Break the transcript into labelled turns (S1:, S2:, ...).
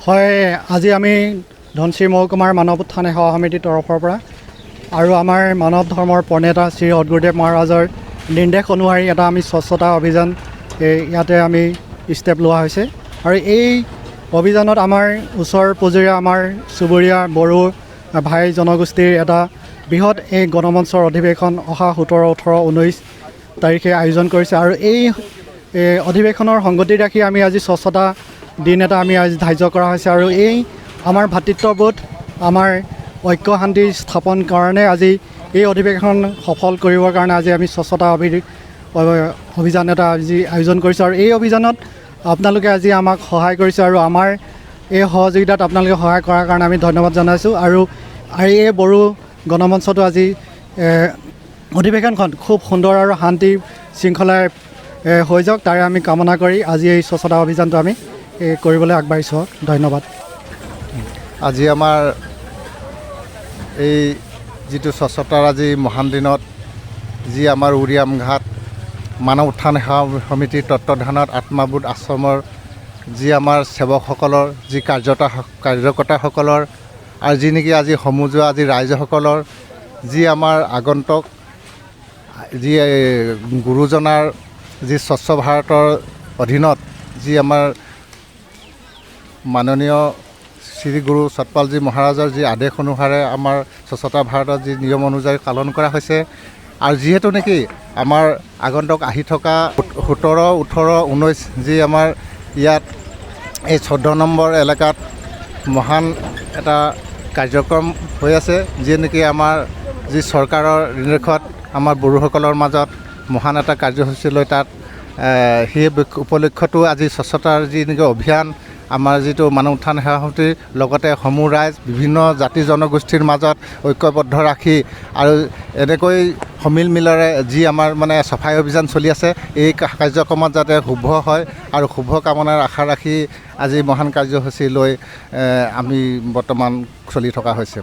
S1: হয়, আজি আমি ধনশিৰি মহকুমাৰ মানৱ উত্থান সেৱা সমিতিৰ তৰফৰ পৰা আৰু আমাৰ মানৱ ধৰ্মৰ প্ৰণেতা শ্ৰী সদগুৰুদেৱ মহাৰাজৰ নিৰ্দেশ অনুসৰি এটা আমি স্বচ্ছতা অভিযান ইয়াতে আমি ষ্টেপ লোৱা হৈছে। আৰু এই অভিযানত আমাৰ ওচৰ পজৰীয়া আমাৰ চুবুৰীয়া বড়ো ভাই জনগোষ্ঠীৰ এটা বৃহৎ এই গণমঞ্চৰ অধিৱেশন অহা 17, 18, 19 তাৰিখে আয়োজন কৰিছে। আৰু এই অধিৱেশনৰ সংগতি ৰাখি আমি আজি স্বচ্ছতা দিন এটা আমি আজি ধাৰ্য কৰা হৈছে। আৰু এই আমাৰ ভাতৃত্ববোধ, আমাৰ ঐক্য শান্তি স্থাপন কাৰণে আজি এই অধিৱেশন সফল কৰিবৰ কাৰণে আজি আমি স্বচ্ছতা অভিযান এটা আজি আয়োজন কৰিছোঁ। আৰু এই অভিযানত আপোনালোকে আজি আমাক সহায় কৰিছে আৰু আমাৰ এই সহযোগিতাত আপোনালোকে সহায় কৰাৰ কাৰণে আমি ধন্যবাদ জনাইছোঁ। আৰু এই বড়ো গণমঞ্চটো আজি অধিৱেশনখন খুব সুন্দৰ আৰু শান্তি শৃংখলাই হৈ যাওক তাৰে আমি কামনা কৰি আজি এই স্বচ্ছতা অভিযানটো আমি কৰিবলৈ আগবাঢ়িছোঁ। ধন্যবাদ।
S2: আজি আমাৰ এই যিটো স্বচ্ছতাৰ আজি মহান দিনত যি আমাৰ উৰিয়াম ঘাট মানৱ উত্থান সেৱা সমিতিৰ তত্ত্বাৱধানত আত্মাবোধ আশ্ৰমৰ যি আমাৰ সেৱকসকলৰ যি কাৰ্যকৰ্তাসকলৰ আৰু যি নেকি আজি সমজুৱা আজি ৰাইজসকলৰ যি আমাৰ আগন্তুক যি গুৰুজনাৰ যি স্বচ্ছ ভাৰতৰ অধীনত যি আমাৰ মাননীয় শ্ৰী গুৰু সতপালজী মহাৰাজৰ যি আদেশ অনুসাৰে আমাৰ স্বচ্ছতা ভাৰতৰ যি নিয়ম অনুযায়ী পালন কৰা হৈছে। আৰু যিহেতু নেকি আমাৰ আগন্তুক আহি থকা 17, 18, 19 যি আমাৰ ইয়াত এই 14 নম্বৰ এলেকাত মহান এটা কাৰ্যক্ৰম হৈ আছে, যিয়ে নেকি আমাৰ যি চৰকাৰৰ নিৰ্দেশত আমাৰ বড়োসকলৰ মাজত মহান এটা কাৰ্যসূচী লৈ তাত সেই উপলক্ষটো আজি স্বচ্ছতাৰ যি নেকি অভিযান আমাৰ যিটো মানৱ উত্থান সেৱা সমিতিৰ লগতে সমূহ ৰাইজ বিভিন্ন জাতি জনগোষ্ঠীৰ মাজত ঐক্যবদ্ধ ৰাখি আৰু এনেকৈ সমিল মিলৰে যি আমাৰ মানে চাফাই অভিযান চলি আছে, এই কাৰ্যক্ৰমত যাতে শুভ হয় আৰু শুভ কামনাৰ আশা ৰাখি আজি মহান কাৰ্যসূচী লৈ আমি বৰ্তমান চলি থকা হৈছে।